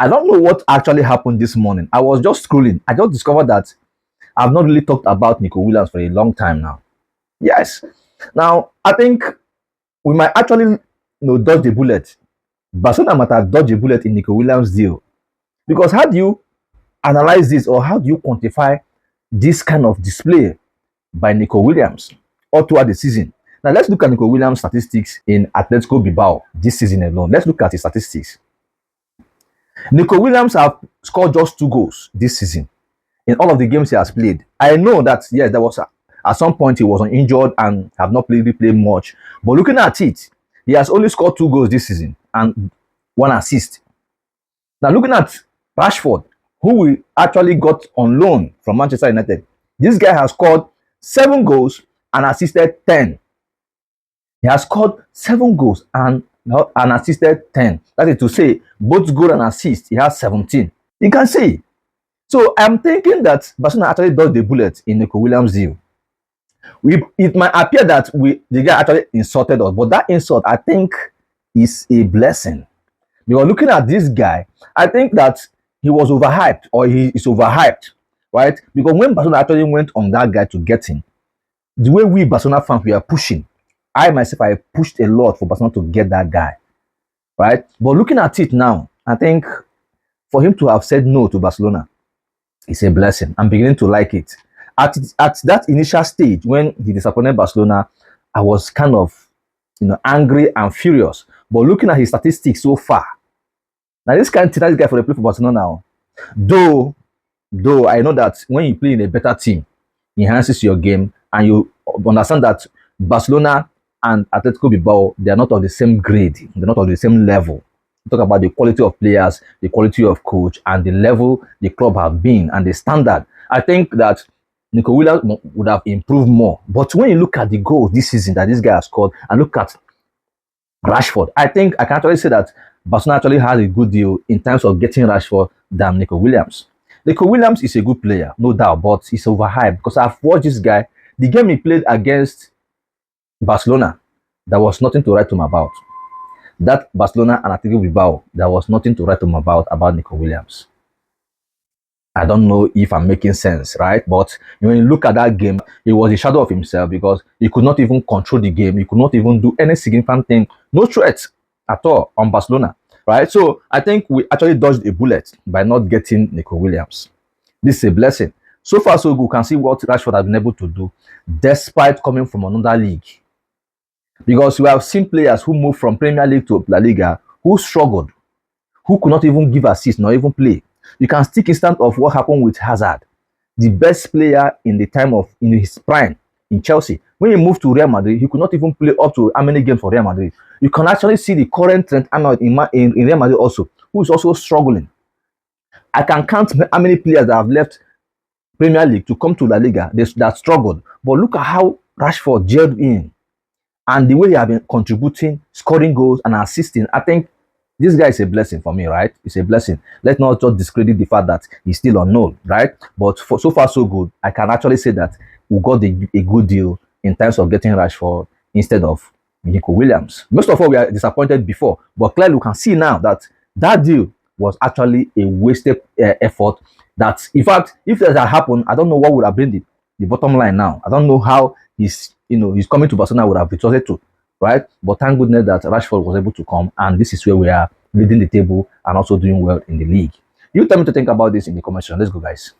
I don't know what actually happened this morning. I was just scrolling. I just discovered that I've not really talked about Nicole Williams for a long time now. Yes. Now, I think we might actually dodge the bullet. Barcelona might have dodged a bullet in Nicole Williams' deal. Because how do you analyze this, or how do you quantify this kind of display by Nicole Williams all throughout the season? Now, let's look at Nicole Williams' statistics in Atletico Bilbao this season alone. Let's look at his statistics. Nicole Williams have scored just 2 goals this season in all of the games he has played. I know that, yes, there was at some point he was injured and have not played much. But looking at it, he has only scored 2 goals this season and 1 assist. Now, looking at Rashford, who we actually got on loan from Manchester United, this guy has scored 7 goals and assisted 10. He has scored 7 goals and assisted 10. That is to say, both goal and assist, he has 17. You can see. So I'm thinking that Barcelona actually dodged the bullet in Nicole Williams' deal. It might appear that the guy actually insulted us, but that insult, I think, is a blessing. Because looking at this guy, I think that he was overhyped, or he is overhyped, right? Because when Barcelona actually went on that guy to get him, the way we Barcelona fans we are pushing, I myself, I pushed a lot for Barcelona to get that guy, right? But looking at it now, I think for him to have said no to Barcelona is a blessing. I'm beginning to like it. At that initial stage when he disappointed Barcelona, I was kind of angry and furious. But looking at his statistics so far, now this guy for the play for Barcelona now. Though I know that when you play in a better team, it enhances your game, and you understand that Barcelona and Atletico Bilbao, they are not of the same grade, they're not of the same level. Talk about the quality of players, the quality of coach, and the level the club have been and the standard. I think that Nicole Williams would have improved more. But when you look at the goals this season that this guy has scored and look at Rashford, I think I can actually say that Barcelona actually has a good deal in terms of getting Rashford than Nicole Williams. Nicole Williams is a good player, no doubt, but he's overhyped because I've watched this guy. The game he played against Barcelona, there was nothing to write home about. That Barcelona and Atletico Bilbao, there was nothing to write home about Nicole Williams. I don't know if I'm making sense, right? But when you look at that game, he was a shadow of himself because he could not even control the game. He could not even do any significant thing. No threat at all on Barcelona, right? So I think we actually dodged a bullet by not getting Nicole Williams. This is a blessing. So far, so good. You can see what Rashford has been able to do despite coming from another league. Because we have seen players who moved from Premier League to La Liga who struggled, who could not even give assists, nor even play. You can stick instant of what happened with Hazard, the best player in the time of in his prime in Chelsea. When he moved to Real Madrid, he could not even play up to how many games for Real Madrid. You can actually see the current Trent Arnold in Real Madrid also, who is also struggling. I can count how many players that have left Premier League to come to La Liga that struggled. But look at how Rashford gelled in. And the way he has been contributing, scoring goals and assisting, I think this guy is a blessing for me, right? It's a blessing. Let's not just discredit the fact that he's still unknown, right? But so far, so good. I can actually say that we got a good deal in terms of getting Rashford instead of Nicole Williams. Most of all, we are disappointed before, but clearly we can see now that that deal was actually a wasted effort. That, in fact, if that had happened, I don't know what would have been the bottom line now. I don't know how he's coming to Barcelona would have resorted to, right? But thank goodness that Rashford was able to come, and this is where we are leading the table and also doing well in the league. You tell me to think about this in the comment section. Let's go, guys.